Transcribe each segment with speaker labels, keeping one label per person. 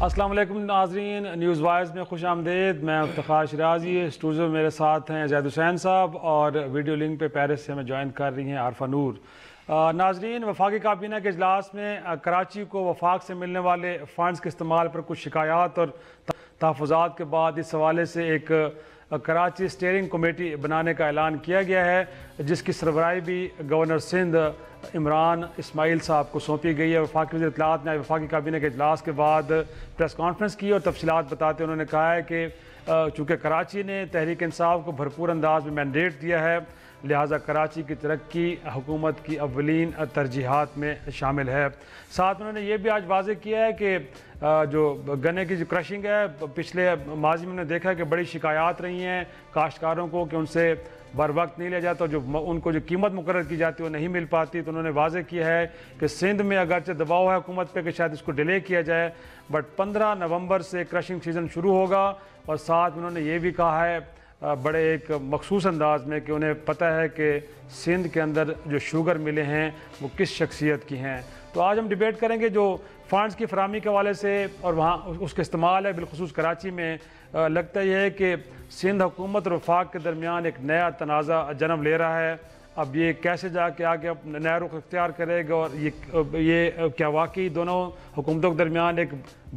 Speaker 1: السلام علیکم ناظرین، نیوز وائز میں خوش آمدید۔ میں افتخار شرازی، اسٹوڈیو میں میرے ساتھ ہیں زید حسین صاحب اور ویڈیو لنک پہ پیرس سے ہمیں جوائن کر رہی ہیں عارفہ نور۔ ناظرین، وفاقی کابینہ کے اجلاس میں کراچی کو وفاق سے ملنے والے فنڈز کے استعمال پر کچھ شکایات اور تحفظات کے بعد اس حوالے سے ایک کراچی اسٹیئرنگ کمیٹی بنانے کا اعلان کیا گیا ہے، جس کی سربراہی بھی گورنر سندھ عمران اسماعیل صاحب کو سونپی گئی ہے۔ وفاقی وزیر اطلاعات نے وفاقی کابینہ کے اجلاس کے بعد پریس کانفرنس کی اور تفصیلات بتاتے انہوں نے کہا ہے کہ چونکہ کراچی نے تحریک انصاف کو بھرپور انداز میں مینڈیٹ دیا ہے، لہٰذا کراچی کی ترقی حکومت کی اولین ترجیحات میں شامل ہے۔ ساتھ انہوں نے یہ بھی آج واضح کیا ہے کہ جو گنے کی جو کرشنگ ہے، پچھلے ماضی میں نے دیکھا ہے کہ بڑی شکایات رہی ہیں کاشتکاروں کو کہ ان سے بر وقت نہیں لیا جاتا، جو ان کو جو قیمت مقرر کی جاتی ہے وہ نہیں مل پاتی۔ تو انہوں نے واضح کیا ہے کہ سندھ میں اگرچہ دباؤ ہے حکومت پہ کہ شاید اس کو ڈیلے کیا جائے، بٹ 15 نومبر سے کرشنگ سیزن شروع ہوگا۔ اور ساتھ انہوں نے یہ بھی کہا ہے بڑے ایک مخصوص انداز میں کہ انہیں پتہ ہے کہ سندھ کے اندر جو شوگر ملیں ہیں وہ کس شخصیت کی ہیں۔ تو آج ہم ڈیبیٹ کریں گے جو فنڈز کی فراہمی کے حوالے سے اور وہاں اس کے استعمال ہے، بالخصوص کراچی میں۔ لگتا یہ ہے کہ سندھ حکومت اور وفاق کے درمیان ایک نیا تنازع جنم لے رہا ہے۔ اب یہ کیسے جا کے آگے نیا رخ اختیار کرے گا، اور یہ کیا واقعی دونوں حکومتوں کے درمیان ایک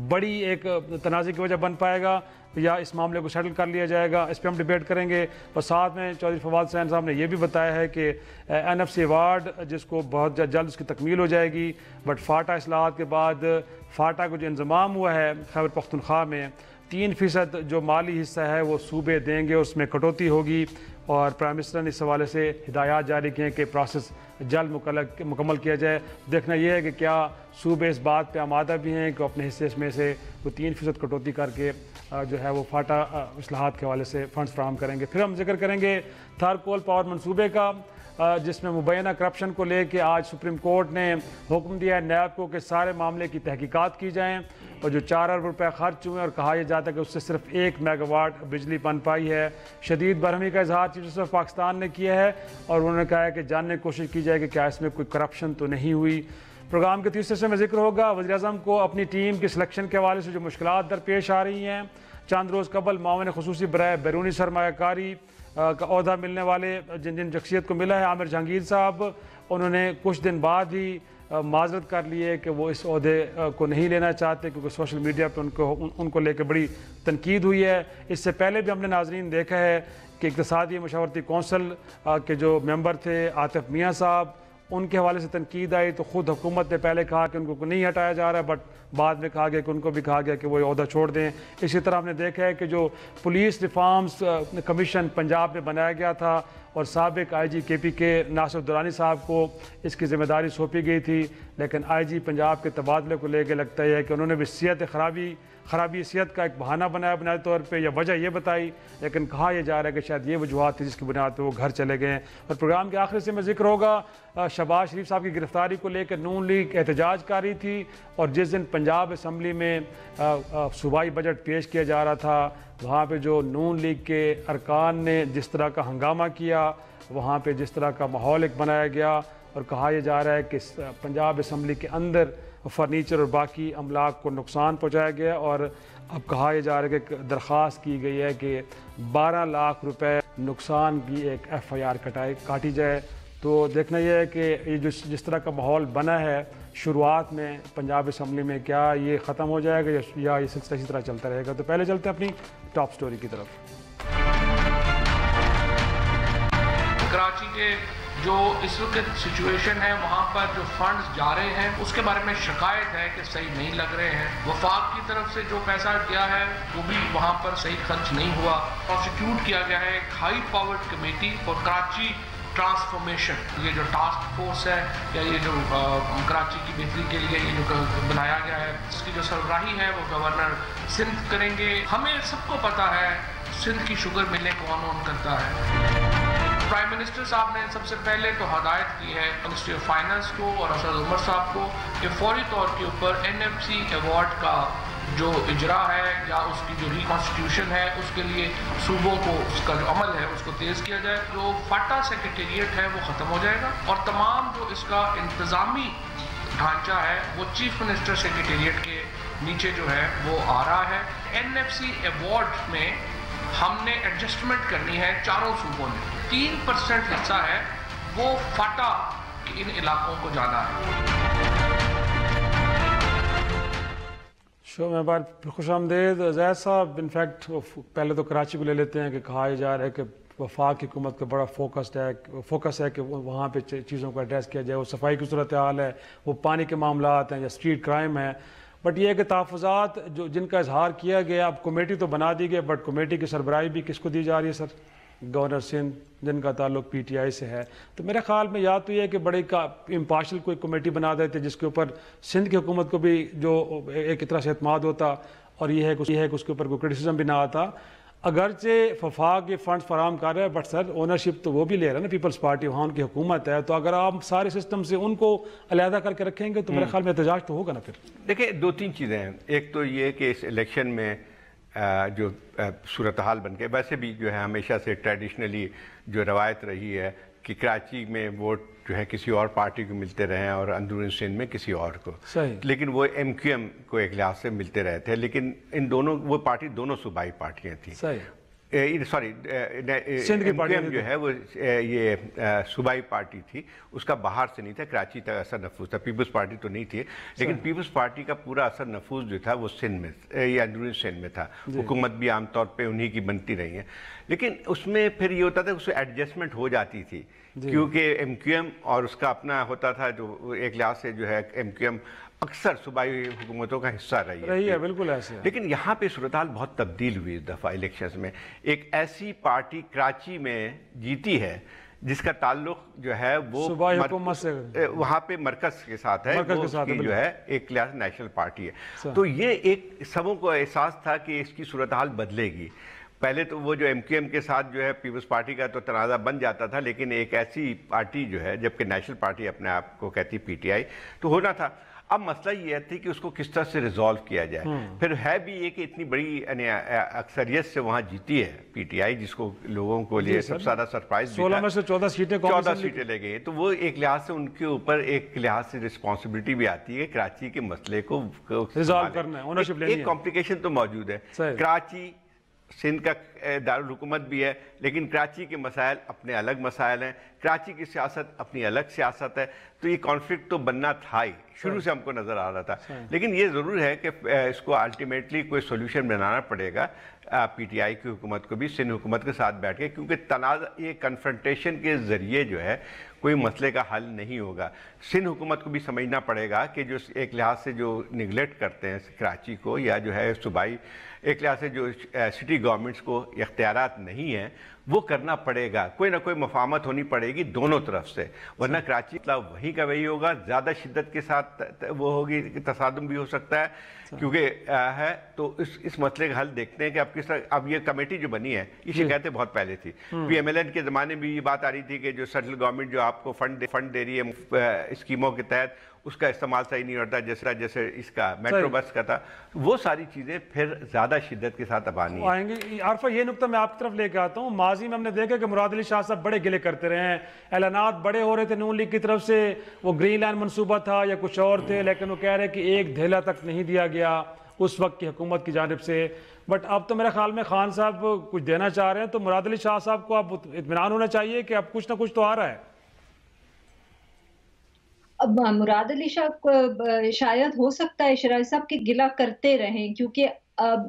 Speaker 1: بڑی ایک تنازع کی وجہ بن پائے گا یا اس معاملے کو سیٹل کر لیا جائے گا، اس پہ ہم ڈیبیٹ کریں گے۔ اور ساتھ میں چودھری فواد حسین صاحب نے یہ بھی بتایا ہے کہ NFC ایوارڈ جس کو بہت جلد اس کی تکمیل ہو جائے گی، بٹ فاٹا اصلاحات کے بعد فاٹا کو جو انضمام ہوا ہے خیبر پختونخوا میں 3% جو مالی حصہ ہے وہ صوبے دیں گے، اس میں کٹوتی ہوگی، اور پرائم منسٹر نے اس حوالے سے ہدایات جاری کی ہیں کہ پروسیس جلد مکمل کیا جائے۔ دیکھنا یہ ہے کہ کیا صوبے اس بات پہ آمادہ بھی ہیں کہ اپنے حصے میں سے وہ 3% کٹوتی کر کے جو ہے وہ فاٹا اصلاحات کے حوالے سے فنڈز فراہم کریں گے۔ پھر ہم ذکر کریں گے تھر کول پاور منصوبے کا، جس میں مبینہ کرپشن کو لے کے آج سپریم کورٹ نے حکم دیا ہے نیب کو کہ سارے معاملے کی تحقیقات کی جائیں، اور جو 4 ارب روپے خرچ ہوئے اور کہا یہ جاتا ہے کہ اس سے صرف 1 میگا واٹ بجلی بن پائی ہے۔ شدید برہمی کا اظہار چیف جسٹس آف پاکستان نے کیا ہے، اور انہوں نے کہا ہے کہ جاننے کی کوشش کی جائے کہ کیا اس میں کوئی کرپشن تو نہیں ہوئی۔ پروگرام کے تیسرے حصے میں ذکر ہوگا وزیر اعظم کو اپنی ٹیم کی سلیکشن کے حوالے سے جو مشکلات درپیش آ رہی ہیں۔ چند روز قبل معاون خصوصی برائے بیرونی سرمایہ کاری کا عہدہ ملنے والے جن شخصیت کو ملا ہے عامر جہانگیر صاحب، انہوں نے کچھ دن بعد ہی معذرت کر لی ہے کہ وہ اس عہدے کو نہیں لینا چاہتے، کیونکہ سوشل میڈیا پہ ان کو لے کے بڑی تنقید ہوئی ہے۔ اس سے پہلے بھی ہم نے ناظرین دیکھا ہے کہ اقتصادی مشاورتی کونسل کے جو ممبر تھے عاطف میاں صاحب، ان کے حوالے سے تنقید آئی تو خود حکومت نے پہلے کہا کہ ان کو نہیں ہٹایا جا رہا ہے، بٹ بعد میں کہا گیا کہ ان کو بھی کہا گیا کہ وہ عہدہ چھوڑ دیں۔ اسی طرح ہم نے دیکھا ہے کہ جو پولیس ریفارمز کمیشن پنجاب میں بنایا گیا تھا اور سابق IG KP کے ناصر درانی صاحب کو اس کی ذمہ داری سونپی گئی تھی، لیکن IG پنجاب کے تبادلے کو لے کے لگتا ہے کہ انہوں نے بھی خرابی صحت کا ایک بہانہ بنایا بنیادی طور پہ، یا وجہ یہ بتائی، لیکن کہا یہ جا رہا ہے کہ شاید یہ وجوہات تھی جس کی بنیاد پہ وہ گھر چلے گئے ہیں۔ اور پروگرام کے آخر سے میں ذکر ہوگا شہباز شریف صاحب کی گرفتاری کو لے کے نون لیگ احتجاج کر رہی تھی، اور جس دن پنجاب اسمبلی میں صوبائی بجٹ پیش کیا جا رہا تھا، وہاں پہ جو نون لیگ کے ارکان نے جس طرح کا ہنگامہ کیا، وہاں پہ جس طرح کا ماحول ایک بنایا گیا، اور کہا یہ جا رہا ہے کہ پنجاب اسمبلی کے اندر فرنیچر اور باقی املاک کو نقصان پہنچایا گیا، اور اب کہا یہ جا رہا ہے کہ درخواست کی گئی ہے کہ 12 لاکھ روپے نقصان کی ایک FIR کاٹی جائے۔ تو دیکھنا یہ ہے کہ یہ جس طرح کا ماحول بنا ہے شروعات میں پنجاب اسمبلی میں، کیا یہ ختم ہو جائے گا یا یہ سلسلہ اسی طرح چلتا رہے گا۔ تو پہلے چلتے ہیں اپنی ٹاپ سٹوری کی طرف۔
Speaker 2: کراچی کے جو اس وقت سچویشن ہے وہاں پر جو فنڈز جا رہے ہیں اس کے بارے میں شکایت ہے کہ صحیح نہیں لگ رہے ہیں۔ وفاق کی طرف سے جو پیسہ گیا ہے وہ بھی وہاں پر صحیح خرچ نہیں ہوا۔ کانسٹیٹیوٹ کیا گیا ہے ایک high powered committee for Karachi transformation, یہ جو ٹاسک فورس ہے یا یہ جو کراچی کی بہتری کے لیے یہ جو بنایا گیا ہے، اس کی جو سربراہی ہے وہ گورنر سندھ کریں گے۔ ہمیں سب کو پتہ ہے سندھ کی شوگر ملیں کون اون کرتا ہے۔ پرائم منسٹر صاحب نے سب سے پہلے تو ہدایت کی ہے منسٹری آف فائنانس کو اور اسد عمر صاحب کو کہ فوری طور کے اوپر NFC ایوارڈ کا جو اجرا ہے یا اس کی جو ریکانسٹیٹیوشن ہے اس کے لیے صوبوں کو اس کا جو عمل ہے اس کو تیز کیا جائے۔ جو فاٹا سیکریٹریٹ ہے وہ ختم ہو جائے گا، اور تمام جو اس کا انتظامی ڈھانچہ ہے وہ چیف منسٹر سیکریٹریٹ کے نیچے جو ہے وہ آ رہا ہے. NFC ایوارڈ میں ہم نے ایڈجسٹمنٹ کرنی ہے چاروں صوبوں نے. 3% حصہ ہے وہ فاٹا کہ ان علاقوں کو جانا ہے.
Speaker 1: شو میں بار خوش آمدید زید صاحب. انفیکٹ پہلے تو کراچی کو لے لیتے ہیں کہ کہا جا رہا ہے کہ وفاق کی حکومت کا بڑا فوکس ہے کہ وہاں پہ چیزوں کو ایڈریس کیا جائے. وہ صفائی کی صورتحال ہے, وہ پانی کے معاملات ہیں, یا اسٹریٹ کرائم ہے. بٹ یہ ہے کہ تحفظات جن کا اظہار کیا گیا, اب کمیٹی تو بنا دی گئی, بٹ کمیٹی کی سربراہی بھی کس کو دی جا رہی ہے سر؟ گورنر سندھ, جن کا تعلق PTI سے ہے. تو میرے خیال میں یا تو یہ کہ بڑے امپارشل کوئی کمیٹی بنا دیتے جس کے اوپر سندھ کی حکومت کو بھی جو ایک طرح سے اعتماد ہوتا, اور یہ ہے کہ اس کے اوپر کوئی کرٹیسزم بھی نہ آتا. اگرچہ وفاق یہ فنڈز فراہم کر رہے ہیں, بٹ سر اونرشپ تو وہ بھی لے رہے ہیں نا, پیپلز پارٹی, وہاں ان کی حکومت ہے. تو اگر آپ سارے سسٹم سے ان کو علیحدہ کر کے رکھیں گے تو میرے خیال میں احتجاج تو ہوگا نا پھر.
Speaker 3: دیکھیں 2-3 چیزیں ہیں. ایک تو یہ کہ اس الیکشن میں جو صورتحال بن کے, ویسے بھی جو ہے ہمیشہ سے ٹریڈیشنلی جو روایت رہی ہے کہ کراچی میں ووٹ جو ہے کسی اور پارٹی کو ملتے رہے ہیں اور اندرون سندھ میں کسی اور کو, لیکن وہ MQM کو ایک لحاظ سے ملتے رہے تھے. لیکن ان دونوں وہ پارٹی دونوں صوبائی پارٹیاں تھیں. سوری MQM جو ہے وہ یہ صوبائی پارٹی تھی, اس کا باہر سے نہیں تھا, کراچی تک اثر نفوذ تھا. پیپلز پارٹی تو نہیں تھی, لیکن پیپلز پارٹی کا پورا اثر نفوذ جو تھا وہ سندھ میں یا اندرون سندھ میں تھا. حکومت بھی عام طور پہ انہی کی بنتی رہی ہے. لیکن اس میں پھر یہ ہوتا تھا کہ اس میں ایڈجسٹمنٹ ہو جاتی تھی, کیونکہ MQM اور اس کا اپنا ہوتا تھا جو ایک لحاظ سے جو ہے MQM اکثر صوبائی حکومتوں کا حصہ رہی ہے.
Speaker 1: بالکل ایسے.
Speaker 3: لیکن یہاں پہ صورتحال بہت تبدیل ہوئی اس دفعہ الیکشنز میں. ایک ایسی پارٹی کراچی میں جیتی ہے جس کا تعلق جو ہے وہ
Speaker 1: صوبائی حکومت سے
Speaker 3: وہاں پہ مرکز کے ساتھ ہے, وہ اس کی جو ہے ایک لحاظ نیشنل پارٹی ہے. تو یہ ایک سبوں کو احساس تھا کہ اس کی صورتحال بدلے گی. پہلے تو وہ جو MQM کے ساتھ جو ہے پیپلز پارٹی کا تو تنازع بن جاتا تھا, لیکن ایک ایسی پارٹی جو ہے, جبکہ نیشنل پارٹی اپنے آپ کو کہتی PTI, تو ہونا تھا. اب مسئلہ یہ تھی کہ اس کو کس طرح سے ریزالو کیا جائے. پھر ہے بھی یہ کہ اتنی بڑی اکثریت سے وہاں جیتی ہے PTI, جس کو لوگوں کو لیے سب سے زیادہ سرپرائز بھی تھا.
Speaker 1: 16 میں سے 14
Speaker 3: سیٹیں لے گئی. تو وہ ایک لحاظ سے ان کے اوپر ایک لحاظ سے رسپانسبلٹی بھی آتی ہے کراچی کے مسئلے کو
Speaker 1: ریزالو کرنا ہے, اونرشپ لینی ہے.
Speaker 3: ایک کمپلیکیشن تو موجود ہے. کراچی سندھ کا دارالحکومت بھی ہے, لیکن کراچی کے مسائل اپنے الگ مسائل ہیں, کراچی کی سیاست اپنی الگ سیاست ہے. تو یہ کانفلکٹ تو بننا تھا ہی, شروع سے ہم کو نظر آ رہا تھا. لیکن یہ ضرور ہے کہ اس کو الٹیمیٹلی کوئی سولوشن بنانا پڑے گا PTI کی حکومت کو بھی سندھ حکومت کے ساتھ بیٹھ کے, کیونکہ تنازع یہ کنفرنٹیشن کے ذریعے جو ہے کوئی مسئلے کا حل نہیں ہوگا. سندھ حکومت کو بھی سمجھنا پڑے گا کہ جو ایک لحاظ سے جو نگلیکٹ کرتے ہیں کراچی کو, یا جو ہے صوبائی ایک لحاظ سے جو سٹی گورنمنٹس کو اختیارات نہیں ہیں, وہ کرنا پڑے گا. کوئی نہ کوئی مفاہمت ہونی پڑے گی دونوں طرف سے, ورنہ کراچی وہیں کا وہی ہوگا. زیادہ شدت کے ساتھ وہ ہوگی, تصادم بھی ہو سکتا ہے کیونکہ ہے. تو اس مسئلے کا حل دیکھتے ہیں کہ اب کس طرح. اب یہ کمیٹی جو بنی ہے, یہ شکایتیں بہت پہلے تھی. PMLN کے زمانے میں یہ بات آ رہی تھی کہ جو سینٹرل گورنمنٹ جو آپ کو فنڈ دے رہی ہے اسکیموں کے تحت, اس کا استعمال صحیح نہیں ہوتا, جیسے اس کا میٹرو بس کا تھا. وہ ساری چیزیں پھر زیادہ شدت کے ساتھ اب آئیں
Speaker 1: گی. عارفہ یہ نقطہ میں آپ کی طرف لے کے آتا ہوں. ماضی میں ہم نے دیکھا کہ مراد علی شاہ صاحب بڑے گلے کرتے رہے ہیں, اعلانات بڑے ہو رہے تھے نون لیگ کی طرف سے, وہ گرین لائن منصوبہ تھا یا کچھ اور تھے, لیکن وہ کہہ رہے کہ ایک دھیلا تک نہیں دیا گیا اس وقت کی حکومت کی جانب سے. بٹ اب تو میرے خیال میں خان صاحب کچھ دینا چاہ رہے ہیں, تو مراد علی شاہ صاحب کو اب اطمینان ہونا چاہیے کہ اب کچھ نہ کچھ تو آ رہا ہے.
Speaker 4: اب مراد علی شاہ شاید ہو سکتا ہے شرائع صاحب کے گلہ کرتے رہیں, کیونکہ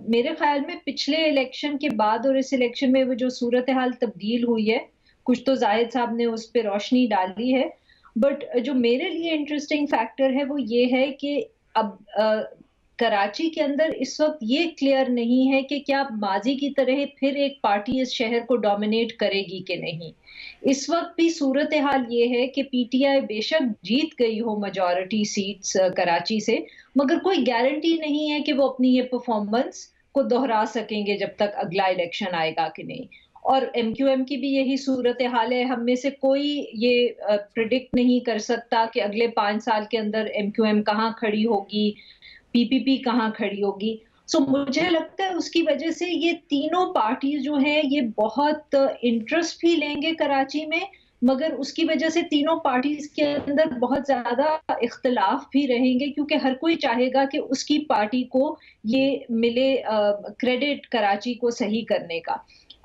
Speaker 4: میرے خیال میں پچھلے الیکشن کے بعد اور اس الیکشن میں وہ جو صورتحال تبدیل ہوئی ہے, کچھ تو زاہد صاحب نے اس پہ روشنی ڈالی ہے. بٹ جو میرے لیے انٹرسٹنگ فیکٹر ہے وہ یہ ہے کہ اب کراچی کے اندر اس وقت یہ کلیئر نہیں ہے کہ کیا ماضی کی طرح پھر ایک پارٹی اس شہر کو ڈومینیٹ کرے گی کہ نہیں. اس وقت بھی صورتحال یہ ہے کہ PTI بے شک جیت گئی ہو میجورٹی سیٹس کراچی سے, مگر کوئی گارنٹی نہیں ہے کہ وہ اپنی یہ پرفارمنس کو دہرا سکیں گے جب تک اگلا الیکشن آئے گا کہ نہیں. اور MQM کی بھی یہی صورتحال ہے. ہم میں سے کوئی یہ پریڈکٹ نہیں کر سکتا کہ اگلے 5 سال کے اندر MQM کہاں کھڑی ہوگی, PPP کہاں کھڑی ہوگی. سو مجھے لگتا ہے اس کی وجہ سے یہ تینوں پارٹیز جو ہیں یہ بہت انٹرسٹ بھی لیں گے کراچی میں, مگر اس کی وجہ سے تینوں پارٹیز کے اندر بہت زیادہ اختلاف بھی رہیں گے، کیونکہ ہر کوئی چاہے گا کہ اس کی پارٹی کو یہ ملے کریڈٹ کراچی کو صحیح کرنے کا۔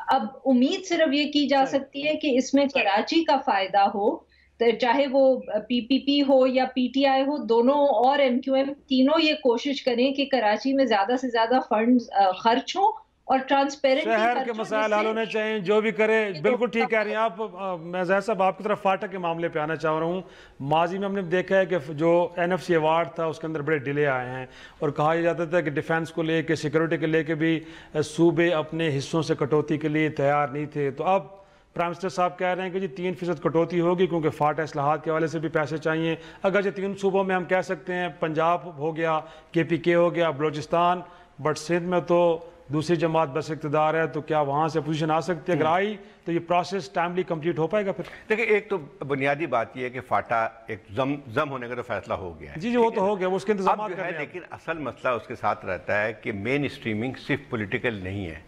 Speaker 4: اب امید صرف یہ کی جا سکتی ہے کہ اس میں کراچی کا فائدہ ہو، چاہے وہ پی پی پی ہو یا پی ٹی آئی ہو، دونوں اور ایم کیو ایم تینوں یہ کوشش کریں کہ کراچی میں زیادہ سے زیادہ فنڈز خرچ ہوں اور ٹرانسپیرنٹلی
Speaker 1: شہر کے مسائل حل ہونے چاہیے، جو بھی کرے۔ بالکل ٹھیک کہہ رہی ہیں آپ۔ میں ظاہر صاحب آپ کی طرف فاٹا کے معاملے پہ آنا چاہ رہا ہوں۔ ماضی میں ہم نے دیکھا ہے کہ جو این ایف سی ایوارڈ تھا اس کے اندر بڑے ڈیلے آئے ہیں، اور کہا یہ جاتا تھا کہ ڈیفینس کو لے کے، سیکورٹی کے لے کے بھی صوبے اپنے حصوں سے کٹوتی کے لیے تیار نہیں تھے۔ تو اب پرائم منسٹر صاحب کہہ رہے ہیں کہ جی 3% کٹوتی ہوگی، کیونکہ فاٹا اصلاحات کے حوالے سے بھی پیسے چاہیے۔ اگر جو 3 صوبوں میں ہم کہہ سکتے ہیں، پنجاب ہو گیا، کے پی کے ہو گیا، بلوچستان، بٹ سندھ میں تو دوسری جماعت بس اقتدار ہے، تو کیا وہاں سے اپوزیشن آ سکتی ہے؟ اگر آئی تو یہ پروسیس ٹائملی کمپلیٹ ہو پائے گا؟ پھر
Speaker 3: دیکھیں، ایک تو بنیادی بات یہ ہے کہ فاٹا ایک زم ہونے کا تو فیصلہ ہو گیا ہے۔
Speaker 1: جی وہ تو ہو گیا، اس کے انتظامات
Speaker 3: ہے، لیکن اصل مسئلہ اس کے ساتھ رہتا ہے کہ مین اسٹریمنگ صرف پولیٹیکل نہیں ہے،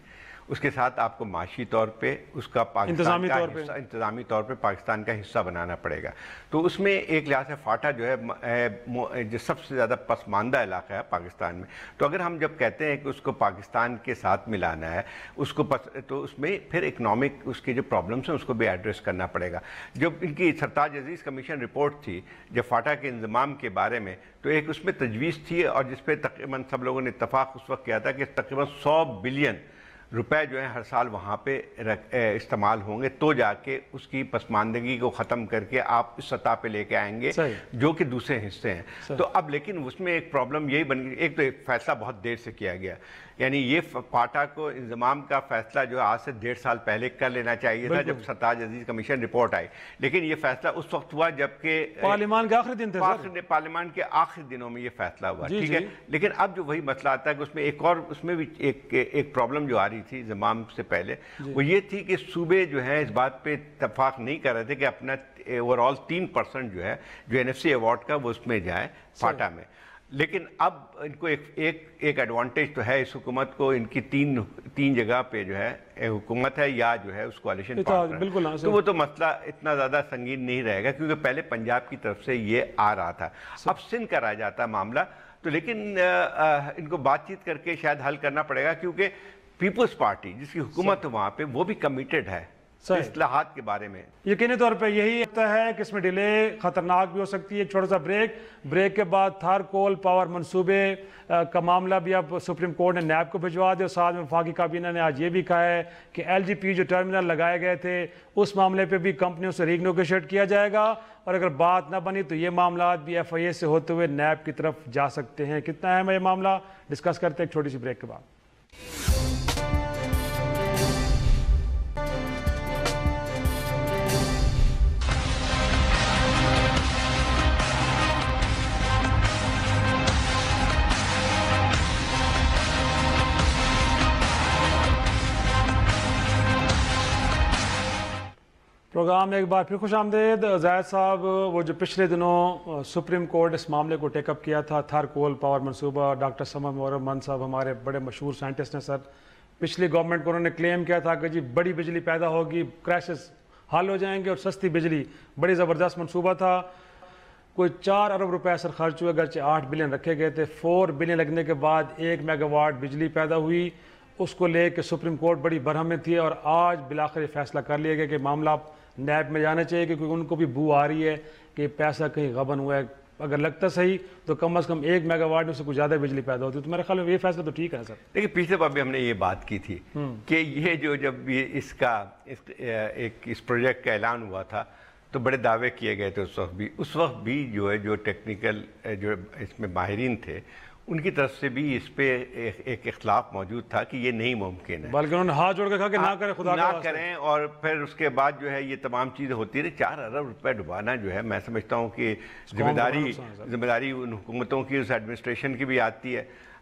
Speaker 3: اس کے ساتھ آپ کو معاشی طور پہ اس کا پاکستان کا انتظامی طور پہ پاکستان کا حصہ بنانا پڑے گا۔ تو اس میں ایک لحاظ سے فاٹا جو ہے جو سب سے زیادہ پسماندہ علاقہ ہے پاکستان میں، تو اگر ہم جب کہتے ہیں کہ اس کو پاکستان کے ساتھ ملانا ہے اس کو تو اس میں پھر اکنامک اس کے جو پرابلمس ہیں اس کو بھی ایڈریس کرنا پڑے گا۔ جب ان کی سرتاج عزیز کمیشن رپورٹ تھی جب فاٹا کے انضمام کے بارے میں، تو ایک اس میں تجویز تھی، اور جس پہ تقریباً سب لوگوں نے اتفاق اس وقت کیا تھا کہ تقریباً 100 بلین روپے جو ہیں ہر سال وہاں پہ استعمال ہوں گے، تو جا کے اس کی پسماندگی کو ختم کر کے آپ اس سطح پہ لے کے آئیں گے جو کہ دوسرے حصے ہیں۔ تو اب لیکن اس میں ایک پرابلم یہی بن گئی، ایک تو فیصلہ بہت دیر سے کیا گیا، یعنی یہ فاٹا کو انضمام کا فیصلہ جو آج سے 1.5 سال پہلے کر لینا چاہیے تھا جب سرتاج عزیز کمیشن رپورٹ آئی، لیکن یہ فیصلہ اس وقت ہوا جبکہ
Speaker 1: پارلیمان کے آخری دن تھے،
Speaker 3: پارلیمان کے آخری دنوں میں یہ فیصلہ ہوا، ٹھیک ہے۔ لیکن اب جو وہی مسئلہ آتا ہے کہ اس میں ایک اور اس میں بھی ایک پرابلم جو آ رہی تھی انضمام سے پہلے، وہ یہ تھی کہ صوبے جو ہیں اس بات پہ اتفاق نہیں کر رہے تھے کہ اپنا اوورآل 3% جو ہے جو این ایف سی ایوارڈ کا وہ اس میں جائے فاٹا میں۔ لیکن اب ان کو ایک ایڈوانٹیج تو ہے اس حکومت کو، ان کی تین جگہ پہ جو ہے حکومت ہے یا جو ہے اس کوalition پارٹنر، تو وہ تو مسئلہ اتنا زیادہ سنگین نہیں رہے گا، کیونکہ پہلے پنجاب کی طرف سے یہ آ رہا تھا۔ اب سندھ کا رہ جاتا معاملہ، تو لیکن ان کو بات چیت کر کے شاید حل کرنا پڑے گا، کیونکہ پیپلز پارٹی جس کی حکومت وہاں پہ وہ بھی کمیٹڈ ہے اصلاحات کے بارے میں۔
Speaker 1: یقینی طور پہ یہی ہوتا ہے کہ اس میں ڈیلے خطرناک بھی ہو سکتی ہے۔ ایک چھوٹا سا بریک کے بعد تھار کول پاور منصوبے کا معاملہ بھی اب سپریم کورٹ نے نیب کو بھجوا دیا، اور ساتھ میں وفاقی کابینہ نے آج یہ بھی کہا ہے کہ ایل جی پی جو ٹرمینل لگائے گئے تھے اس معاملے پہ بھی کمپنیوں سے ریگنیگوشیٹ کیا جائے گا، اور اگر بات نہ بنی تو یہ معاملات بھی ایف آئی اے سے ہوتے ہوئے نیب کی طرف جا سکتے ہیں۔ کتنا اہم ہے یہ معاملہ، ڈسکس کرتے ہیں ایک چھوٹی سی بریک کے بعد۔ پروگرام میں ایک بار پھر خوش آمدید۔ زاہد صاحب، وہ جو پچھلے دنوں سپریم کورٹ اس معاملے کو ٹیک اپ کیا تھا، تھار کول پاور منصوبہ، ڈاکٹر سمد مورمن صاحب ہمارے بڑے مشہور سائنٹسٹ ہیں سر، پچھلی گورنمنٹ کو انہوں نے کلیم کیا تھا کہ جی بڑی بجلی پیدا ہوگی، کرائسس حل ہو جائیں گے اور سستی بجلی، بڑی زبردست منصوبہ تھا۔ کوئی 4 ارب روپے سر خرچ ہوئے، اگرچہ 8 بلین رکھے گئے تھے۔ 4 بلین لگنے کے بعد 1 میگا واٹ بجلی پیدا ہوئی، اس کو لے کے سپریم کورٹ بڑی برہم میں تھی، اور آج بلاخر یہ فیصلہ کر لیا گیا کہ معاملہ نیب میں جانا چاہیے، کیونکہ ان کو بھی بو آ رہی ہے کہ پیسہ کہیں غبن ہوا ہے۔ اگر لگتا صحیح تو کم از کم 1 میگا واٹ میں سے کچھ زیادہ بجلی پیدا ہوتی ہے، تو میرے خیال میں یہ فیصلہ تو ٹھیک ہے سر۔
Speaker 3: دیکھیں، پچھلے بار بھی ہم نے یہ بات کی تھی کہ یہ جو جب اس پروجیکٹ کا اعلان ہوا تھا تو بڑے دعوے کیے گئے تھے اس وقت بھی جو ہے جو ٹیکنیکل جو اس میں ماہرین تھے ان کی طرف سے بھی اس پہ ایک اختلاف موجود تھا کہ یہ نہیں ممکن ہے،
Speaker 1: بلکہ انہوں نے ہاتھ جوڑ کے کہا کہ نہ کریں، خدا
Speaker 3: نہ کریں، اور پھر اس کے بعد جو ہے یہ تمام چیزیں ہوتی رہی۔ 4 ارب روپے ڈبانا جو ہے، میں سمجھتا ہوں کہ ذمہ داری ان حکومتوں کی، اس ایڈمنسٹریشن کی بھی آتی ہے۔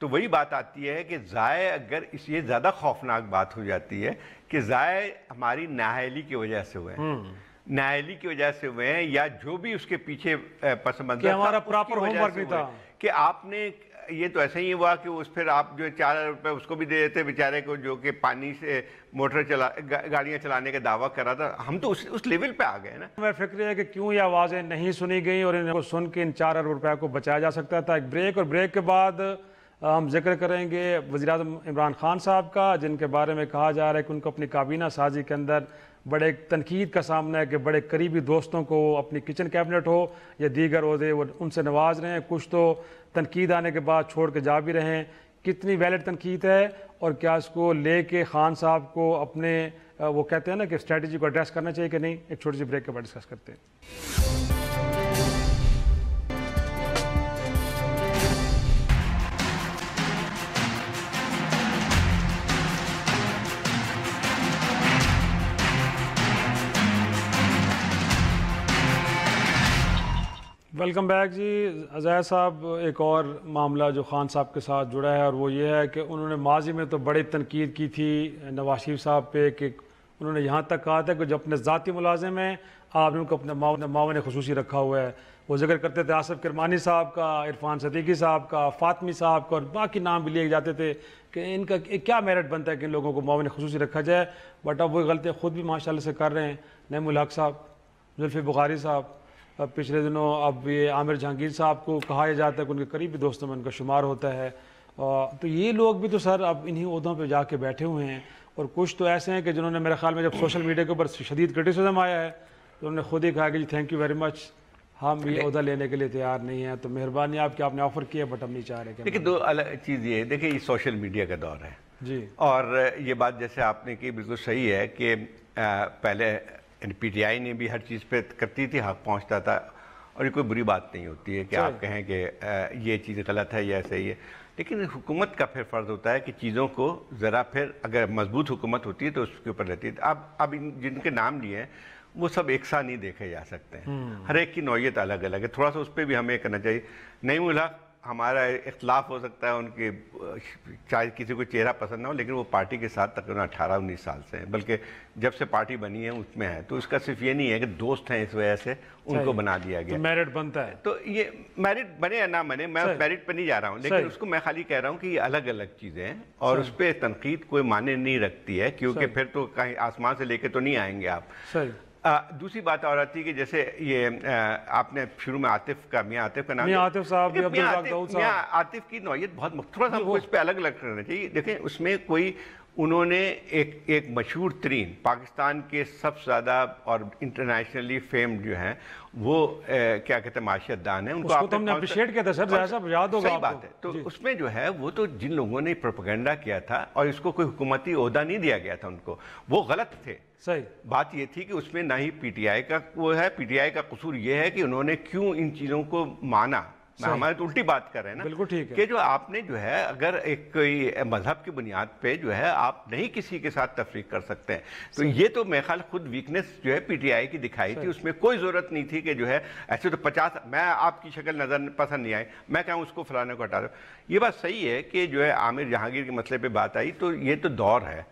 Speaker 3: تو وہی بات آتی ہے کہ ضائع اگر یہ زیادہ خوفناک بات ہو جاتی ہے کہ ضائع ہماری نااہلی کی وجہ سے ہوئے ہیں، نااہلی کی وجہ سے ہوئے ہیں، یا جو بھی اس کے پیچھے پس منظر
Speaker 1: ہمارا پراپر ہوم ورک نہیں تھا
Speaker 3: کہ آپ نے یہ تو ایسا ہی ہوا کہ اس پھر آپ جو 4,000 روپے اس کو بھی دے دیتے بیچارے کو جو کہ پانی سے موٹر گاڑیاں چلانے کا دعویٰ کر رہا تھا. ہم تو اس لیول پہ آ گئے نا.
Speaker 1: میں فکر ہے کہ کیوں یہ آوازیں نہیں سنی گئیں اور ان کو سن کے ان 4 ارب روپے کو بچایا جا سکتا تھا. ایک بریک، اور بریک کے بعد ہم ذکر کریں گے وزیراعظم عمران خان صاحب کا، جن کے بارے میں کہا جا رہا ہے کہ ان کو اپنی کابینہ سازی کے اندر بڑے تنقید کا سامنا ہے کہ بڑے قریبی دوستوں کو اپنی کچن کیبنٹ ہو یا دیگر عہدے وہ ان سے نواز رہے ہیں. کچھ تو تنقید آنے کے بعد چھوڑ کے جا بھی رہے ہیں. کتنی ویلڈ تنقید ہے اور کیا اس کو لے کے خان صاحب کو اپنے وہ کہتے ہیں نا کہ اسٹریٹجی کو ایڈریس کرنا چاہیے کہ نہیں؟ ایک چھوٹی سی بریک کے بعد ڈسکس کرتے ہیں. ویلکم بیک جی. زید صاحب، ایک اور معاملہ جو خان صاحب کے ساتھ جڑا ہے اور وہ یہ ہے کہ انہوں نے ماضی میں تو بڑی تنقید کی تھی نواز شریف صاحب پہ کہ انہوں نے یہاں تک کہا تھا کہ جو اپنے ذاتی ملازم ہیں آپ نے ان کو اپنے معاون خصوصی رکھا ہوا ہے. وہ ذکر کرتے تھے آصف کرمانی صاحب کا، عرفان صدیقی صاحب کا، فاطمی صاحب کا، اور باقی نام بھی لیے جاتے تھے کہ ان کا کیا میرٹ بنتا ہے کہ ان لوگوں کو معاون خصوصی رکھا جائے. بٹ اب وہ غلطیاں خود بھی ماشاءاللہ سے کر رہے ہیں. نعیم الحق صاحب، زلفی بخاری صاحب، پچھلے دنوں اب یہ عامر جہانگیر صاحب کو کہا جاتا ہے کہ ان کے قریبی دوستوں میں ان کا شمار ہوتا ہے. تو یہ لوگ بھی تو سر اب انہی عہدوں پہ جا کے بیٹھے ہوئے ہیں. اور کچھ تو ایسے ہیں کہ جنہوں نے میرے خیال میں جب سوشل میڈیا کے اوپر شدید کرٹیسزم آیا ہے تو انہوں نے خود ہی کہا کہ جی تھینک یو ویری مچ، ہم یہ عہدہ لینے کے لیے تیار نہیں ہیں. تو مہربانی آپ آپ نے آفر کیا بٹ ہم نہیں چاہ رہے.
Speaker 3: دیکھیں دو الگ چیز یہ ہے، دیکھیں یہ سوشل میڈیا کا دور ہے
Speaker 1: جی،
Speaker 3: اور یہ بات جیسے آپ نے کی بالکل صحیح ہے کہ پہلے پی ٹی آئی نے بھی ہر چیز پہ کرتی تھی، حق پہنچتا تھا، اور یہ کوئی بری بات نہیں ہوتی ہے کہ آپ کہیں کہ یہ چیز غلط ہے یا صحیح ہے. لیکن حکومت کا پھر فرض ہوتا ہے کہ چیزوں کو ذرا پھر اگر مضبوط حکومت ہوتی ہے تو اس کے اوپر رہتی ہے. اب جن کے نام لیے ہیں وہ سب ایک ساتھ نہیں دیکھے جا سکتے ہیں، ہر ایک کی نوعیت الگ الگ ہے. تھوڑا سا اس پہ بھی ہمیں کرنا چاہیے. نعیم الحق، ہمارا اختلاف ہو سکتا ہے ان کے، چاہے کسی کو چہرہ پسند نہ ہو، لیکن وہ پارٹی کے ساتھ تقریباً 18-19 سال سے ہیں، بلکہ جب سے پارٹی بنی ہے اس میں ہے. تو اس کا صرف یہ نہیں ہے کہ دوست ہیں اس وجہ سے ان کو بنا دیا گیا،
Speaker 1: میرٹ بنتا ہے.
Speaker 3: تو یہ میرٹ بنے یا نہ بنے، میں اس میرٹ پہ نہیں جا رہا ہوں، لیکن اس کو میں خالی کہہ رہا ہوں کہ یہ الگ الگ چیزیں ہیں اور اس پہ تنقید کوئی معنی نہیں رکھتی ہے، کیونکہ پھر تو کہیں آسمان سے لے کے تو نہیں آئیں گے آپ. دوسری بات اور آتی ہے کہ جیسے یہ آپ نے شروع میں عاطف کا، میاں عاطف کا نام،
Speaker 1: میاں عاطف صاحب،
Speaker 3: میاں عاطف کی نوعیت بہت تھوڑا سا ہم کو اس پہ الگ الگ کرنا چاہیے. دیکھیں اس میں کوئی، انہوں نے ایک مشہور ترین پاکستان کے سب سے زیادہ اور انٹرنیشنلی فیمڈ جو ہیں وہ کیا کہتے ہیں معاشیت دان ہیں، ان کو
Speaker 1: ہم نے اپریشیٹ کیا تھا سر، صاحب یاد ہوگا.
Speaker 3: صحیح بات ہے. تو اس میں جو ہے وہ تو جن لوگوں نے پروپیگنڈا کیا تھا اور اس کو کوئی حکومتی عہدہ نہیں دیا گیا تھا ان کو، وہ غلط تھے.
Speaker 1: صحیح بات
Speaker 3: یہ تھی کہ اس میں نہ ہی پی ٹی آئی کا وہ ہے. پی ٹی آئی کا قصور یہ ہے کہ انہوں نے کیوں ان چیزوں کو مانا. ہمارے تو الٹی بات کر رہے ہیں نا،
Speaker 1: بالکل ٹھیک ہے،
Speaker 3: کہ جو آپ نے جو ہے اگر ایک کوئی مذہب کی بنیاد پہ جو ہے آپ نہیں کسی کے ساتھ تفریق کر سکتے ہیں، تو یہ تو میرے خیال خود ویکنس جو ہے پی ٹی آئی کی دکھائی تھی. اس میں کوئی ضرورت نہیں تھی کہ جو ہے ایسے تو 50 میں آپ کی شکل نظر پسند نہیں آئی میں کہوں اس کو فلانے کو ہٹا دو. یہ بات صحیح ہے کہ جو ہے عامر جہانگیر کے مسئلے پہ بات آئی، تو یہ تو دور ہے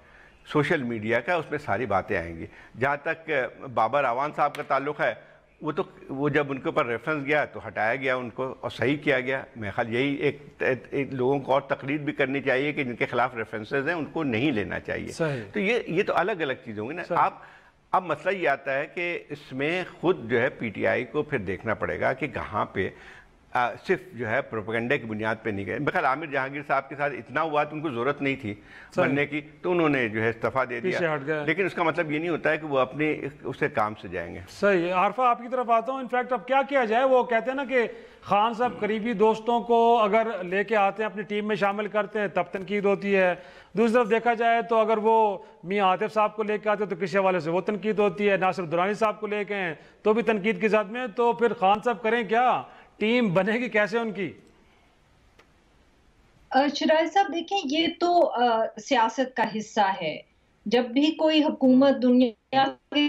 Speaker 3: سوشل میڈیا کا، اس میں ساری باتیں آئیں گی. جہاں تک بابر اعوان صاحب کا تعلق ہے، وہ جب ان کے اوپر ریفرنس گیا تو ہٹایا گیا ان کو اور صحیح کیا گیا. میرے خیال یہی ایک لوگوں کو اور تقریر بھی کرنی چاہیے کہ جن کے خلاف ریفرنسز ہیں ان کو نہیں لینا چاہیے. تو یہ تو الگ الگ چیز ہوں گی نا. اب مسئلہ یہ آتا ہے کہ اس میں خود جو ہے پی ٹی آئی کو پھر دیکھنا پڑے گا کہ کہاں پہ صرف جو ہے پروپیگنڈے کی بنیاد پہ نہیں گئے. بخیر عامر جہانگیر صاحب کے ساتھ اتنا ہوا تو ان کو ضرورت نہیں تھی بننے کی، تو انہوں نے جو ہے استعفیٰ دے دیا. لیکن اس کا مطلب یہ نہیں ہوتا ہے کہ وہ اپنے اسے کام سے جائیں گے.
Speaker 1: صحیح. عارفہ آپ کی طرف آتا ہوں. انفیکٹ اب کیا کیا جائے؟ وہ کہتے ہیں نا کہ خان صاحب قریبی دوستوں کو اگر لے کے آتے ہیں اپنی ٹیم میں شامل کرتے ہیں تب تنقید ہوتی ہے. دوسری طرف دیکھا جائے تو اگر وہ میاں عاطف صاحب کو لے کے آتے ہیں تو کسی حوالے سے وہ تنقید ہوتی ہے. ناصر درانی صاحب کو لے کے ہیں تو بھی تنقید کی ذات میں. تو پھر خان صاحب کریں کیا؟ ٹیم بنے گی کیسے ان کی؟
Speaker 4: شرائط صاحب دیکھیں، یہ تو سیاست کا حصہ ہے. جب بھی کوئی حکومت دنیا کے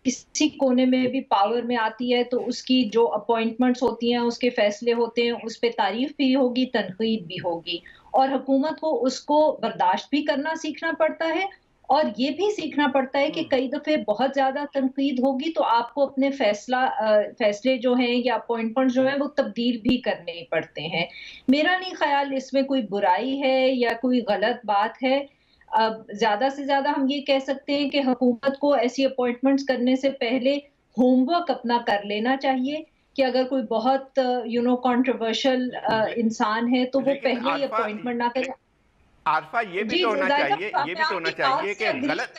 Speaker 4: کسی کونے میں بھی پاور میں آتی ہے تو اس کی جو اپوائنٹمنٹس ہوتی ہیں، اس کے فیصلے ہوتے ہیں، اس پہ تعریف بھی ہوگی، تنقید بھی ہوگی. اور حکومت کو اس کو برداشت بھی کرنا سیکھنا پڑتا ہے، اور یہ بھی سیکھنا پڑتا ہے کہ کئی دفعے بہت زیادہ تنقید ہوگی تو آپ کو اپنے فیصلے جو ہیں یا اپوائنٹمنٹ جو ہیں وہ تبدیل بھی کرنے پڑتے ہیں۔ میرا نہیں خیال اس میں کوئی برائی ہے یا کوئی غلط بات ہے۔ زیادہ سے زیادہ ہم یہ کہہ سکتے ہیں کہ حکومت کو ایسی اپوائنٹمنٹس کرنے سے پہلے ہوم ورک اپنا کر لینا چاہیے کہ اگر کوئی بہت کنٹروورشل انسان ہے تو وہ پہلے ہی اپوائنٹمنٹ نہ کرے۔
Speaker 3: عارفہ یہ بھی تو ہونا چاہیے، یہ بھی تو ہونا چاہیے کہ غلط،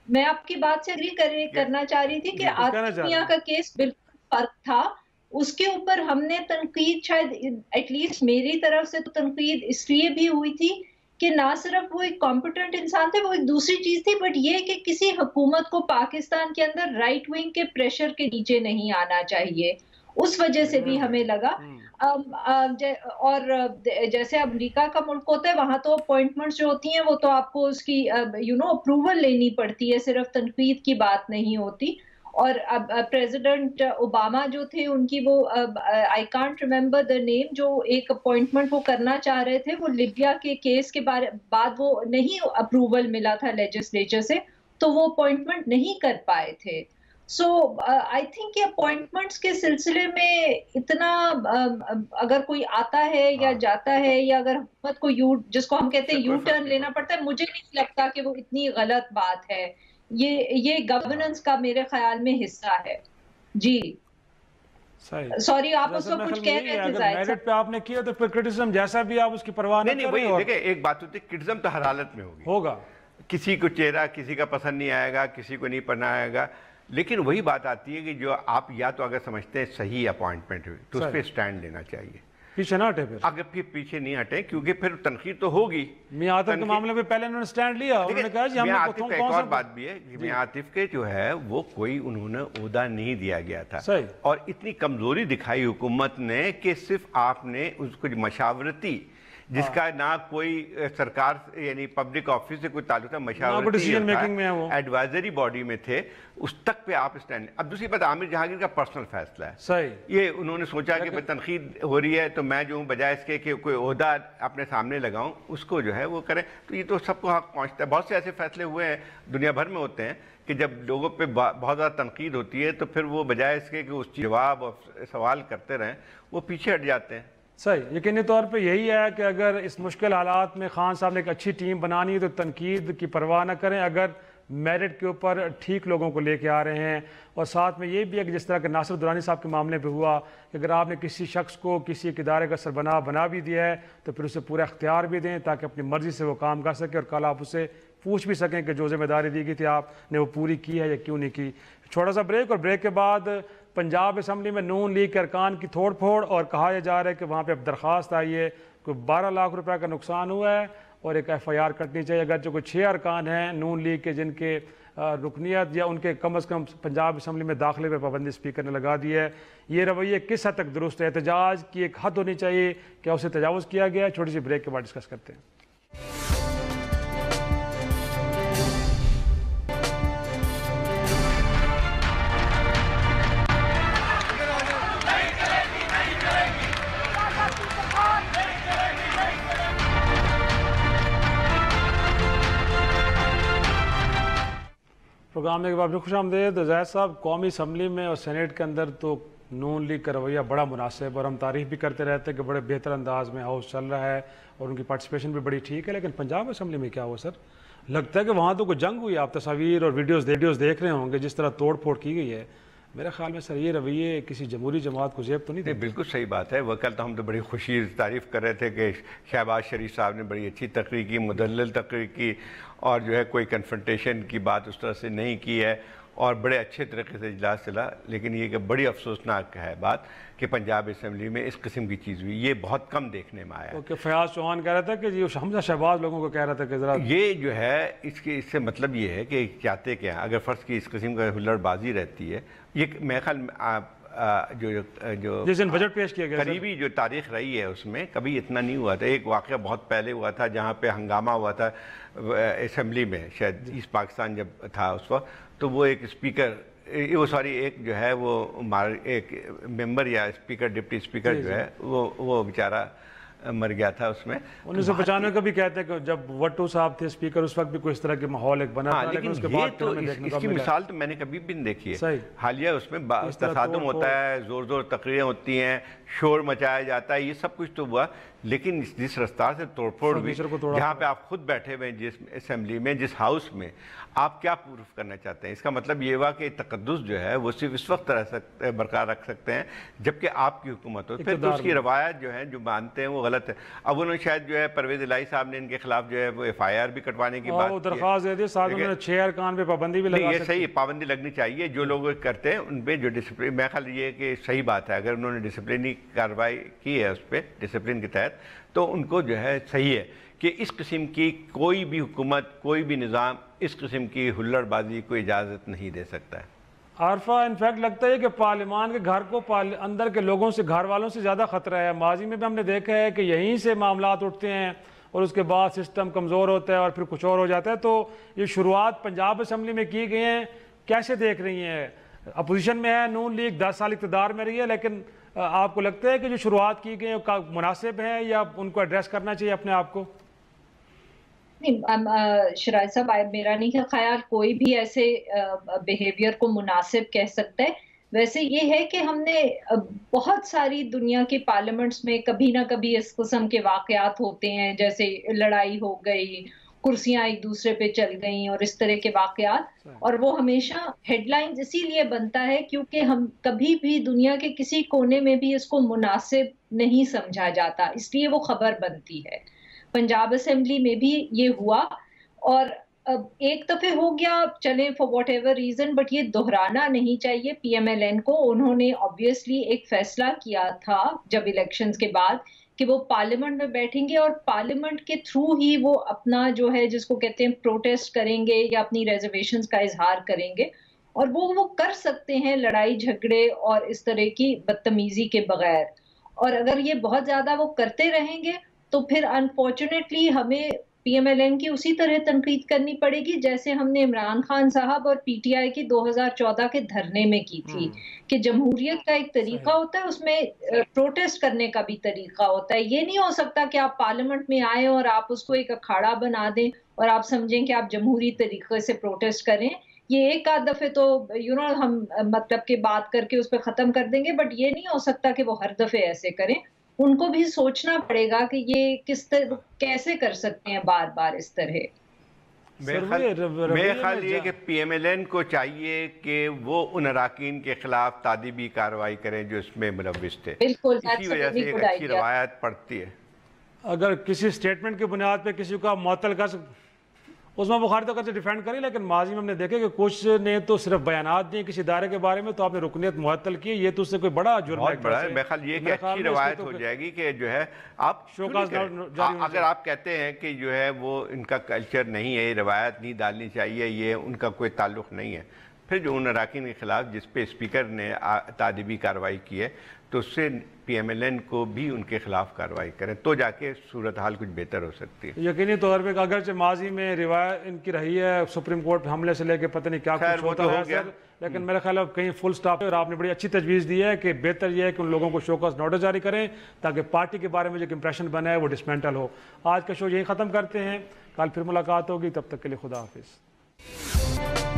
Speaker 4: میں آپ کی بات سے اگری کرنا چاہ رہی تھی کہ عاطف میاں کا کیس بالکل فرق تھا، اس کے اوپر ہم نے تنقید شاید ایٹ لیسٹ میری طرف سے تو تنقید اس لیے بھی ہوئی تھی کہ نہ صرف وہ ایک کمپیٹنٹ انسان تھے، وہ ایک دوسری چیز تھی، بٹ یہ کہ کسی حکومت کو پاکستان کے اندر رائٹ ونگ کے پریشر کے نیچے نہیں آنا چاہیے، اس وجہ سے بھی ہمیں لگا۔ اور جیسے امریکہ کا ملک ہوتا ہے وہاں تو اپوائنٹمنٹس جو ہوتی ہیں وہ تو آپ کو اس کی اپروول لینی پڑتی ہے، صرف تنقید کی بات نہیں ہوتی۔ اور پریزیڈنٹ اوباما جو تھے ان کی وہ آئی کانٹ ریممبر دا نیم، جو ایک اپوائنٹمنٹ وہ کرنا چاہ رہے تھے، وہ لیبیا کے کیس کے بعد وہ نہیں اپروول ملا تھا لیجسلیچر سے، تو وہ اپوائنٹمنٹ نہیں کر پائے تھے۔ سو آئی تھنک کہ اپوائنٹمنٹس کے سلسلے میں اتنا اگر کوئی آتا ہے یا جاتا ہے یا اگر حکومت کو جس کو ہم کہتے ہیں یو ٹرن لینا پڑتا ہے، مجھے نہیں لگتا کہ وہ اتنی غلط بات ہے۔ یہ گورننس کا میرے خیال میں حصہ ہے۔ جی سوری، آپ اس وقت کچھ کہہ رہے تھے زاہد صاحب۔
Speaker 1: میرٹ پہ آپ نے کیا تو پھر کرٹیسزم جیسا بھی آپ اس کی پرواہ نہ کریں۔
Speaker 3: نہیں، دیکھیں ایک بات ہوتی ہے، کرٹیسزم تو ہر حالت میں ہوگا، کسی کو چہرہ کسی کا پسند نہیں آئے گا، کسی کو نہیں پڑھنا آئے گا، لیکن وہی بات آتی ہے کہ جو آپ یا تو اگر سمجھتے ہیں صحیح اپوائنٹمنٹ ہوئی تو اس پہ سٹینڈ لینا چاہیے،
Speaker 1: پیچھے نہ ہٹے، پھر
Speaker 3: اگر پھر پیچھے نہیں ہٹے کیونکہ پھر تنقید تو ہوگی۔
Speaker 1: میاں عاطف کے معاملے میں پہلے انہوں نے سٹینڈ لیا، انہوں نے کہا جی ہم نے
Speaker 3: عاطف کا ایک اور بات بھی ہے کہ میاں عاطف کے جو ہے وہ کوئی انہوں نے عہدہ نہیں دیا گیا تھا، اور اتنی کمزوری دکھائی حکومت نے کہ صرف آپ نے اس کو مشاورتی، جس کا نہ کوئی سرکار یعنی پبلک آفس سے کوئی تعلق تھا، مشاورتی ایڈوائزری باڈی میں تھے، اس تک پہ آپ اسٹینڈ۔ اب دوسری بات عامر جہانگیر کا پرسنل فیصلہ ہے، صحیح، یہ انہوں نے سوچا کہ تنقید ہو رہی ہے تو میں جو ہوں بجائے اس کے کہ کوئی عہدہ اپنے سامنے لگاؤں، اس کو جو ہے وہ کریں، تو یہ تو سب کو حق پہنچتا ہے۔ بہت سے ایسے فیصلے ہوئے ہیں دنیا بھر میں ہوتے ہیں کہ جب لوگوں پہ بہت زیادہ تنقید ہوتی ہے تو پھر وہ بجائے اس کے کہ اس جواب اور سوال کرتے رہیں، وہ پیچھے ہٹ جاتے ہیں۔
Speaker 1: صحیح، یقینی طور پہ یہی ہے کہ اگر اس مشکل حالات میں خان صاحب نے ایک اچھی ٹیم بنانی ہے تو تنقید کی پرواہ نہ کریں، اگر میرٹ کے اوپر ٹھیک لوگوں کو لے کے آ رہے ہیں، اور ساتھ میں یہ بھی ہے کہ جس طرح کہ ناصر درانی صاحب کے معاملے پہ ہوا کہ اگر آپ نے کسی شخص کو کسی ایک ادارے کا سربراہ بنا بھی دیا ہے تو پھر اسے پورا اختیار بھی دیں تاکہ اپنی مرضی سے وہ کام کر سکے، اور کل آپ اسے پوچھ بھی سکیں کہ جو ذمہ داری دی گئی تھی آپ نے وہ پوری کی ہے یا کیوں نہیں کی۔ چھوٹا سا بریک، اور بریک کے بعد پنجاب اسمبلی میں نون لیگ کے ارکان کی توڑ پھوڑ، اور کہا یہ جا رہا ہے کہ وہاں پہ اب درخواست آئی ہے، کوئی 12 لاکھ روپے کا نقصان ہوا ہے اور ایک ایف آئی آر کٹنی چاہیے، اگرچہ کوئی 6 ارکان ہیں نون لیگ کے جن کے رکنیت یا ان کے کم از کم پنجاب اسمبلی میں داخلے پہ پابندی اسپیکر نے لگا دی ہے۔ یہ رویہ کس حد تک درست ہے؟ احتجاج کی ایک حد ہونی چاہیے، کیا اسے تجاوز کیا گیا ہے؟ چھوٹی سی بریک کے بعد ڈسکس کرتے ہیں۔ پروگرام میں آپ خوش آمدید زاہد صاحب۔ قومی اسمبلی میں اور سینیٹ کے اندر تو نون لیگ کا رویہ بڑا مناسب، اور ہم تعریف بھی کرتے رہتے ہیں کہ بڑے بہتر انداز میں ہاؤس چل رہا ہے اور ان کی پارٹیسپیشن بھی بڑی ٹھیک ہے، لیکن پنجاب اسمبلی میں کیا ہوا سر؟ لگتا ہے کہ وہاں تو کوئی جنگ ہوئی، آپ تصاویر اور ویڈیوز دیکھ رہے ہوں گے جس طرح توڑ پھوڑ کی گئی ہے۔ میرے خیال میں سر یہ رویے کسی جمہوری جماعت کو زیب تو نہیں؟
Speaker 3: بالکل صحیح بات ہے، وہ کل تو ہم تو بڑی خوشی تعریف کر رہے تھے کہ شہباز شریف صاحب نے بڑی اچھی تقریر کی، مدلل تقریر کی، اور جو ہے کوئی کنفرنٹیشن کی بات اس طرح سے نہیں کی ہے، اور بڑے اچھے طریقے سے اجلاس چلا۔ لیکن یہ کہ بڑی افسوسناک ہے بات کہ پنجاب اسمبلی میں اس قسم کی چیز ہوئی، یہ بہت کم دیکھنے میں آیا۔
Speaker 1: اوکے، فیاض چوہان کہہ رہا تھا کہ حمزہ شہباز لوگوں کو کہہ رہا تھا کہ ذرا
Speaker 3: یہ جو ہے اس سے مطلب یہ ہے کہ چاہتے کیا، اگر فرض کی اس قسم کا ہلڑ بازی رہتی ہے، یہ میرے خیال جو
Speaker 1: جس دن بجٹ پیش کیا گیا
Speaker 3: قریبی جو تاریخ رہی ہے اس میں کبھی اتنا نہیں ہوا تھا۔ ایک واقعہ بہت پہلے ہوا تھا جہاں پہ ہنگامہ ہوا تھا اسمبلی میں، شاید ایسٹ پاکستان جب تھا اس وقت، تو وہ ایک اسپیکر ایک جو ہے وہ ایک ممبر یا اسپیکر ڈپٹی اسپیکر جو ہے وہ بیچارہ مر گیا تھا اس میں.
Speaker 1: 1995 کا بھی کہتے ہیں کہ جب وٹو صاحب تھے اسپیکر اس وقت بھی کوئی اس طرح کے ماحول ایک بنا تھا, لیکن اس کے بعد
Speaker 3: تو اس کی مثال تو میں نے کبھی بھی نہیں دیکھی ہے. حالیہ اس میں تصادم ہوتا ہے, زور زور تقریریں ہوتی ہیں, شور مچایا جاتا ہے, یہ سب کچھ تو ہوا, لیکن جس رفتار سے توڑ پھوڑ ہوئی, جہاں پہ آپ خود بیٹھے ہوئے ہیں جس اسمبلی میں, جس ہاؤس میں, آپ کیا پروف کرنا چاہتے ہیں؟ اس کا مطلب یہ ہوا کہ تقدس جو ہے وہ صرف اس وقت برقرار رکھ سکتے ہیں جبکہ آپ کی حکومت ہو. پھر تو اس کی روایت جو ہے جو مانتے ہیں وہ غلط ہے. اب انہوں نے شاید جو ہے پرویز الہی صاحب نے ان کے خلاف جو ہے وہ ایف آئی آر بھی کٹوانے کی بات
Speaker 1: درخواست دے دی, ساتھ انہوں نے 6 ارکان پہ پابندی بھی لگا.
Speaker 3: یہ صحیح, پابندی لگنی چاہیے. جو لوگ کرتے ہیں ان پہ جو ڈسپلن, میں خیال یہ کہ صحیح بات ہے, اگر انہوں نے ڈسپلنری کارروائی کی ہے اس پہ ڈسپلن کے تحت, تو ان کو جو ہے صحیح ہے کہ اس قسم کی کوئی بھی حکومت, کوئی بھی نظام اس قسم کی ہلڑ بازی کو اجازت نہیں دے سکتا ہے.
Speaker 1: عارفہ, انفیکٹ لگتا ہے کہ پارلیمان کے گھر کو اندر کے لوگوں سے, گھر والوں سے زیادہ خطرہ ہے. ماضی میں بھی ہم نے دیکھا ہے کہ یہیں سے معاملات اٹھتے ہیں اور اس کے بعد سسٹم کمزور ہوتا ہے اور پھر کچھ اور ہو جاتا ہے. تو یہ شروعات پنجاب اسمبلی میں کی گئی ہیں, کیسے دیکھ رہی ہیں؟ اپوزیشن میں ہے نون لیگ, 10 سال اقتدار میں رہی ہے, لیکن آپ کو لگتا ہے کہ جو شروعات کی گئی ہیں مناسب ہیں یا ان کو ایڈریس کرنا چاہیے اپنے آپ کو؟
Speaker 4: نہیں شرائط صاحب, میرا نہیں خیال کوئی بھی ایسے بیہیویئر کو مناسب کہہ سکتا ہے. ویسے یہ ہے کہ ہم نے بہت ساری دنیا کی پارلیمنٹس میں کبھی نہ کبھی اس قسم کے واقعات ہوتے ہیں, جیسے لڑائی ہو گئی, کرسیاں ایک دوسرے پہ چل گئیں اور اس طرح کے واقعات, اور وہ ہمیشہ ہیڈ لائنز اسی لیے بنتا ہے کیونکہ ہم کبھی بھی دنیا کے کسی کونے میں بھی اس کو مناسب نہیں سمجھا جاتا, اس لیے وہ خبر بنتی ہے. پنجاب اسمبلی میں بھی یہ ہوا, اور ایک دفعہ ہو گیا چلیں for what ever reason, but یہ دہرانا نہیں چاہیے پی ایم ایل این کو. انہوں نے obviously ایک فیصلہ کیا تھا جب الیکشنز کے بعد کہ وہ پارلیمنٹ میں بیٹھیں گے اور پارلیمنٹ کے تھرو ہی وہ اپنا جو ہے جس کو کہتے ہیں پروٹیسٹ کریں گے یا اپنی ریزرویشنز کا اظہار کریں گے, اور وہ کر سکتے ہیں لڑائی جھگڑے اور اس طرح کی بدتمیزی کے بغیر. اور اگر یہ بہت زیادہ وہ کرتے رہیں گے تو پھر انفارچونیٹلی ہمیں پی ایم ایل این کی اسی طرح تنقید کرنی پڑے گی جیسے ہم نے عمران خان صاحب اور پی ٹی آئی کی 2014 کے دھرنے میں کی تھی, کہ جمہوریت کا ایک طریقہ ہوتا ہے, اس میں پروٹیسٹ کرنے کا بھی طریقہ ہوتا ہے. یہ نہیں ہو سکتا کہ آپ پارلیمنٹ میں آئیں اور آپ اس کو ایک اکھاڑا بنا دیں اور آپ سمجھیں کہ آپ جمہوری طریقے سے پروٹیسٹ کریں. یہ ایک آدھ دفعے تو ہم مطلب کہ بات کر کے اس پہ ختم کر دیں گے, بٹ یہ نہیں ہو سکتا کہ وہ ہر دفعے ایسے کریں. ان کو بھی سوچنا پڑے گا کہ یہ کیسے کر سکتے ہیں بار بار اس طرح.
Speaker 3: میرے خیال یہ کہ پی ایم ایل این کو چاہیے کہ وہ ان اراکین کے خلاف تادیبی کارروائی کریں جو اس میں ملوث تھے.
Speaker 4: بالکل,
Speaker 3: اسی وجہ سے ایک اچھی روایت پڑتی ہے.
Speaker 1: اگر کسی سٹیٹمنٹ کی بنیاد پہ کسی کا معطل کر عثمان بخاری تو سے ڈیفینڈ کری, لیکن ماضی میں ہم نے دیکھا کہ کچھ نے تو صرف بیانات دیے کسی ادارے کے بارے میں, تو آپ نے رکنیت معطل کی, یہ تو اس سے کوئی بڑا جرم ہے.
Speaker 3: بہت بڑا ہے. میرے خیال یہ کہ اچھی روایت ہو جائے گی کہ جو ہے آپ اگر آپ کہتے ہیں کہ جو ہے وہ ان کا کلچر نہیں ہے, یہ روایت نہیں ڈالنی چاہیے, یہ ان کا کوئی تعلق نہیں ہے, پھر جو ان اراکین کے خلاف جس پہ اسپیکر نے تادیبی کارروائی کی ہے تو اس سے پی ایم ایل این کو بھی ان کے خلاف کارروائی کریں تو جا کے صورتحال کچھ بہتر ہو سکتی ہے.
Speaker 1: یقینی طور پہ اگرچہ ماضی میں روایت ان کی رہی ہے سپریم کورٹ حملے سے لے کے پتہ نہیں کیا کچھ ہوتا ہے, لیکن میرے خیال ہے کہیں فل سٹاپ ہے. اور آپ نے بڑی اچھی تجویز دی ہے کہ بہتر یہ ہے کہ ان لوگوں کو شوکاز نوٹس جاری کریں تاکہ پارٹی کے بارے میں جو امپریشن بنا ہے وہ ڈسمینٹل ہو. آج کا شو یہی ختم کرتے ہیں, کل پھر ملاقات ہوگی, تب تک کے لیے خدا حافظ.